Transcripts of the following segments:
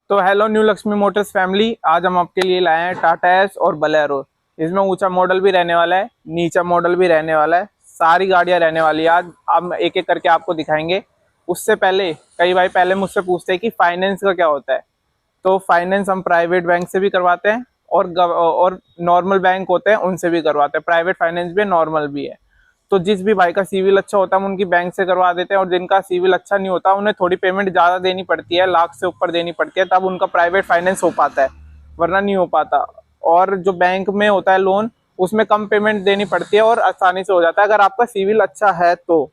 तो hello new Lakshmi Motors family, आज हम आपके लिए लाए हैं टाटा एस और बलेरो। इसमें ऊंचा मॉडल भी रहने वाला है, नीचा मॉडल भी रहने वाला है, सारी गाड़ियां रहने वाली है। आज हम एक एक करके आपको दिखाएंगे। उससे पहले कई भाई पहले मुझसे पूछते हैं कि फाइनेंस का क्या होता है। तो फाइनेंस हम प्राइवेट बैंक से भी करवाते हैं और नॉर्मल बैंक होते हैं उनसे भी करवाते हैं। प्राइवेट फाइनेंस भी है, नॉर्मल भी है। तो जिस भी भाई का सिविल अच्छा होता है हम उनकी बैंक से करवा देते हैं, और जिनका सिविल अच्छा नहीं होता उन्हें थोड़ी पेमेंट ज़्यादा देनी पड़ती है, लाख से ऊपर देनी पड़ती है, तब उनका प्राइवेट फाइनेंस हो पाता है, वरना नहीं हो पाता। और जो बैंक में होता है लोन, उसमें कम पेमेंट देनी पड़ती है और आसानी से हो जाता है अगर आपका सिविल अच्छा है तो।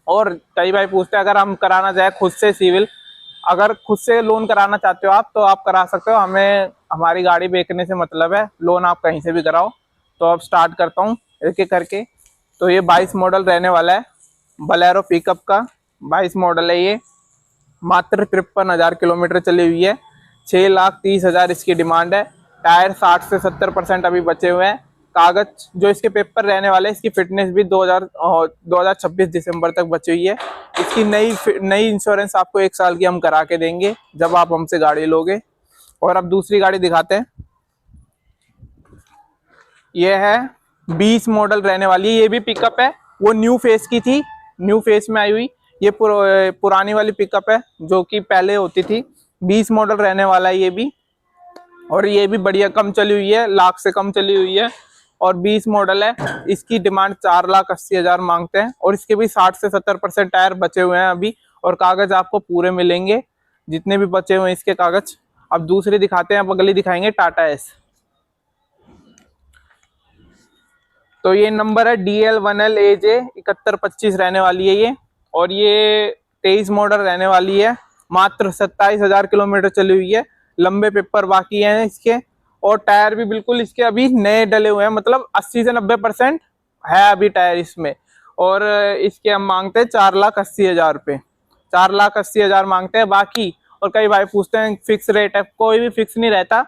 और कई भाई पूछते हैं अगर हम कराना चाहे खुद से सिविल, अगर खुद से लोन कराना चाहते हो आप तो आप करा सकते हो, हमें हमारी गाड़ी बेचने से मतलब है, लोन आप कहीं से भी कराओ। तो अब स्टार्ट करता हूँ एक एक करके। तो ये 22 मॉडल रहने वाला है, बलेरो पिकअप का 22 मॉडल है ये। मात्र 53,000 किलोमीटर चली हुई है, 6,30,000 इसकी डिमांड है। टायर 60 से 70% अभी बचे हुए हैं। कागज जो इसके पेपर रहने वाले हैं, इसकी फिटनेस भी 2026 दिसंबर तक बची हुई है। इसकी नई इंश्योरेंस आपको 1 साल की हम करा के देंगे जब आप हमसे गाड़ी लोगे। और अब दूसरी गाड़ी दिखाते हैं। ये है 20 मॉडल रहने वाली है, ये भी पिकअप है, वो न्यू फेस की थी, न्यू फेस में आई हुई। ये पुरानी वाली पिकअप है जो कि पहले होती थी। 20 मॉडल रहने वाला है ये भी, और ये भी बढ़िया कम चली हुई है, लाख से कम चली हुई है, और 20 मॉडल है। इसकी डिमांड 4,80,000 मांगते हैं, और इसके भी 60 से 70% टायर बचे हुए हैं अभी, और कागज आपको पूरे मिलेंगे जितने भी बचे हुए हैं इसके कागज। अब दूसरी दिखाते हैं, अब अगली दिखाएंगे टाटा एस। तो ये नंबर है DL1LAJ 7125 रहने वाली है ये, और ये 23 मॉडल रहने वाली है। मात्र 27,000 किलोमीटर चली हुई है, लंबे पेपर बाकी हैं इसके, और टायर भी बिल्कुल इसके अभी नए डले हुए हैं, मतलब 80 से 90% है अभी टायर इसमें। और इसके हम मांगते हैं 4,80,000 रुपये, 4,80,000 मांगते हैं बाकी। और कई भाई पूछते हैं फिक्स रेट है, कोई भी फिक्स नहीं रहता।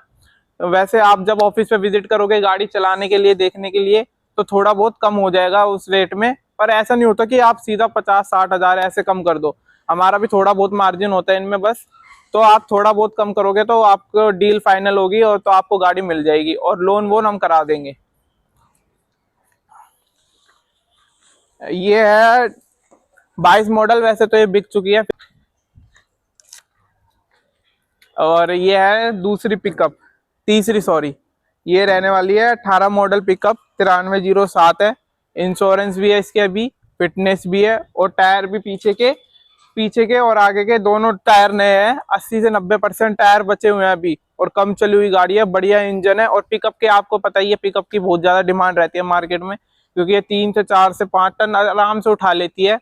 वैसे आप जब ऑफिस पे विजिट करोगे गाड़ी चलाने के लिए, देखने के लिए, तो थोड़ा बहुत कम हो जाएगा उस रेट में। पर ऐसा नहीं होता कि आप सीधा 50-60,000 ऐसे कम कर दो, हमारा भी थोड़ा बहुत मार्जिन होता है इनमें बस। तो आप थोड़ा बहुत कम करोगे तो आपको डील फाइनल होगी, और तो आपको गाड़ी मिल जाएगी, और लोन वोन हम करा देंगे। ये है 22 मॉडल, वैसे तो ये बिक चुकी है। और ये है दूसरी पिकअप, तीसरी सॉरी, ये रहने वाली है 18 मॉडल पिकअप, 9307 है। इंश्योरेंस भी है इसके अभी, फिटनेस भी है, और टायर भी पीछे के और आगे के दोनों टायर नए हैं। 80 से 90% टायर बचे हुए हैं अभी, और कम चली हुई गाड़ी है, बढ़िया इंजन है। और पिकअप के आपको पता ही है, पिकअप की बहुत ज्यादा डिमांड रहती है मार्केट में, क्योंकि ये 3 से 4 से 5 टन आराम से उठा लेती है।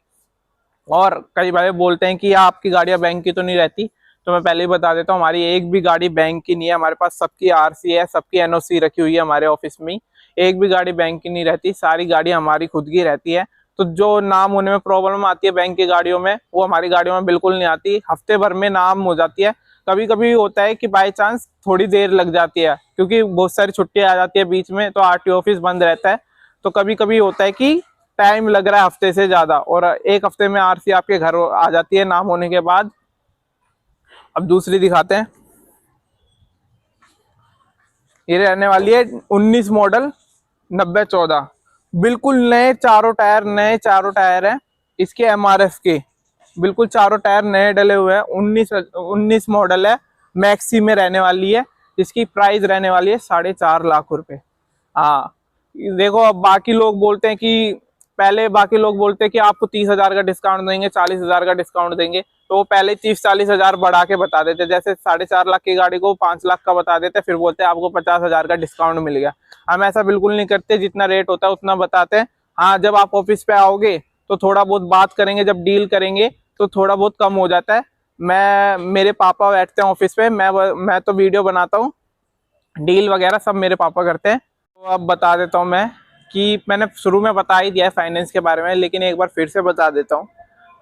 और कई भाई बोलते हैं कि आपकी गाड़ियां बैंक की तो नहीं रहती, तो मैं पहले ही बता देता हूँ, हमारी एक भी गाड़ी बैंक की नहीं है। हमारे पास सबकी आरसी है, सबकी एनओसी रखी हुई है हमारे ऑफिस में। एक भी गाड़ी बैंक की नहीं रहती, सारी गाड़ी हमारी खुद की रहती है। तो जो नाम होने में प्रॉब्लम आती है बैंक की गाड़ियों में, वो हमारी गाड़ियों में बिल्कुल नहीं आती, हफ्ते भर में नाम हो जाती है। कभी कभी होता है कि बाई चांस थोड़ी देर लग जाती है, क्योंकि बहुत सारी छुट्टियां आ जाती है बीच में, तो आरटीओ ऑफिस बंद रहता है। तो कभी कभी होता है कि टाइम लग रहा है हफ्ते से ज्यादा, और एक हफ्ते में आरसी आपके घर आ जाती है नाम होने के बाद। अब दूसरी दिखाते हैं। ये रहने वाली है 19 मॉडल 9014, बिल्कुल नए चारों टायर हैं इसके, MRF के बिल्कुल चारों टायर नए डले हुए हैं। 19 मॉडल है, मैक्सी में रहने वाली है, जिसकी प्राइस रहने वाली है 4.5 लाख रुपए। हाँ देखो, अब बाकी लोग बोलते हैं कि बाकी लोग बोलते हैं कि आपको 30,000 का डिस्काउंट देंगे, 40,000 का डिस्काउंट देंगे, तो वो पहले 30-40,000 बढ़ा के बता देते। जैसे 4.5 लाख की गाड़ी को 5 लाख का बता देते, फिर बोलते हैं आपको 50,000 का डिस्काउंट मिल गया। हम ऐसा बिल्कुल नहीं करते, जितना रेट होता है उतना बताते हैं। हाँ, जब आप ऑफिस पे आओगे तो थोड़ा बहुत बात करेंगे, जब डील करेंगे तो थोड़ा बहुत कम हो जाता है। मेरे पापा बैठते हैं ऑफिस पे, मैं तो वीडियो बनाता हूँ, डील वगैरह सब मेरे पापा करते हैं। तो अब बता देता हूँ मैं, कि मैंने शुरू में बता ही दिया है फाइनेंस के बारे में, लेकिन एक बार फिर से बता देता हूँ।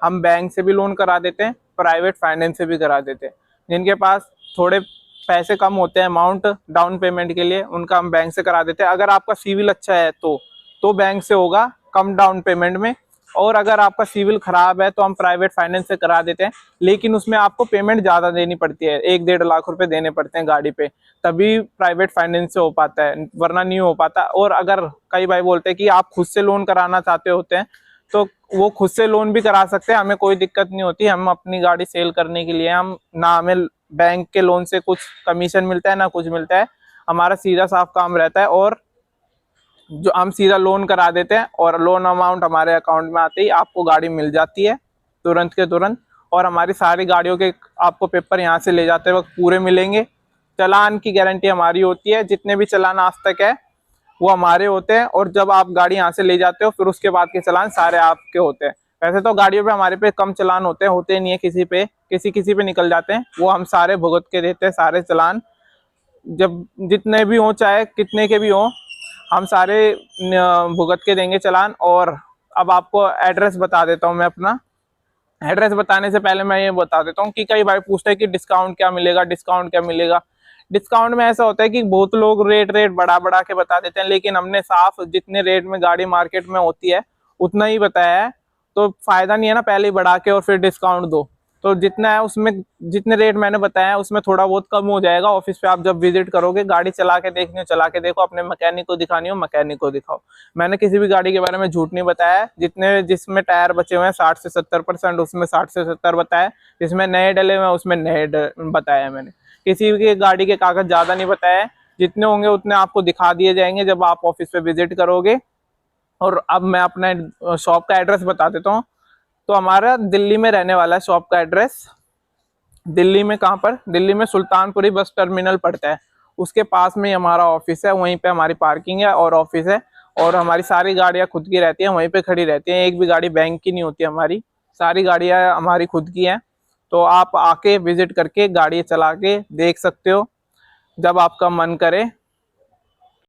हम बैंक से भी लोन करा देते हैं, प्राइवेट फाइनेंस से भी करा देते हैं। जिनके पास थोड़े पैसे कम होते हैं अमाउंट डाउन पेमेंट के लिए, उनका हम बैंक से करा देते हैं। अगर आपका सिविल अच्छा है तो बैंक से होगा कम डाउन पेमेंट में। और अगर आपका सिविल खराब है तो हम प्राइवेट फाइनेंस से करा देते हैं, लेकिन उसमें आपको पेमेंट ज़्यादा देनी पड़ती है, 1-1.5 लाख रुपए देने पड़ते हैं गाड़ी पे, तभी प्राइवेट फाइनेंस से हो पाता है, वरना नहीं हो पाता। और अगर कई भाई बोलते हैं कि आप खुद से लोन कराना चाहते होते हैं तो वो खुद से लोन भी करा सकते हैं, हमें कोई दिक्कत नहीं होती। हम अपनी गाड़ी सेल करने के लिए हम ना हमें बैंक के लोन से कुछ कमीशन मिलता है ना कुछ मिलता है, हमारा सीधा साफ काम रहता है। और जो हम सीधा लोन करा देते हैं और लोन अमाउंट हमारे अकाउंट में आते ही आपको गाड़ी मिल जाती है तुरंत के तुरंत। और हमारी सारी गाड़ियों के आपको पेपर यहाँ से ले जाते वक्त पूरे मिलेंगे। चालान की गारंटी हमारी होती है, जितने भी चालान आज तक है वो हमारे होते हैं। और जब आप गाड़ी यहाँ से ले जाते हो फिर उसके बाद के चालान सारे आपके होते हैं। वैसे तो गाड़ियों पे हमारे पे कम चालान होते नहीं है, किसी पे निकल जाते हैं, वो हम सारे भुगत के देते हैं सारे चालान, जब जितने भी हो चाहे कितने के भी हो हम सारे भुगत के देंगे चालान। और अब आपको एड्रेस बता देता हूँ मैं अपना। एड्रेस बताने से पहले मैं ये बता देता हूँ कि कई भाई पूछते हैं कि डिस्काउंट क्या मिलेगा, डिस्काउंट क्या मिलेगा। डिस्काउंट में ऐसा होता है कि बहुत लोग रेट बढ़ा के बता देते हैं, लेकिन हमने साफ जितने रेट में गाड़ी मार्केट में होती है उतना ही बताया है, तो फायदा नहीं है ना पहले ही बढ़ा के और फिर डिस्काउंट दो। तो जितना है उसमें, जितने रेट मैंने बताया है उसमें थोड़ा बहुत कम हो जाएगा। ऑफिस पे आप जब विजिट करोगे, गाड़ी चला के देखनी हो चला के देखो, अपने मैकेनिक को दिखानी हो मैकेनिक को दिखाओ। मैंने किसी भी गाड़ी के बारे में झूठ नहीं बताया है। जिसमें टायर बचे हुए हैं 60 से 70%, उसमें 60 से 70 बताया। जिसमें नए डले हुए हैं उसमें नए बताया मैंने। किसी की गाड़ी के कागज ज्यादा नहीं बताया है, जितने होंगे उतने आपको दिखा दिए जाएंगे जब आप ऑफिस पे विजिट करोगे। और अब मैं अपना शॉप का एड्रेस बता देता हूँ। तो हमारा दिल्ली में रहने वाला है शॉप का एड्रेस। दिल्ली में कहाँ पर? दिल्ली में सुल्तानपुरी बस टर्मिनल पड़ता है, उसके पास में ही हमारा ऑफिस है। वहीं पे हमारी पार्किंग है और ऑफिस है, और हमारी सारी गाड़ियाँ खुद की रहती हैं, वहीं पे खड़ी रहती हैं। एक भी गाड़ी बैंक की नहीं होती हमारी, सारी गाड़ियाँ हमारी खुद की हैं। तो आप आके विजिट करके गाड़ी चला के देख सकते हो जब आपका मन करे।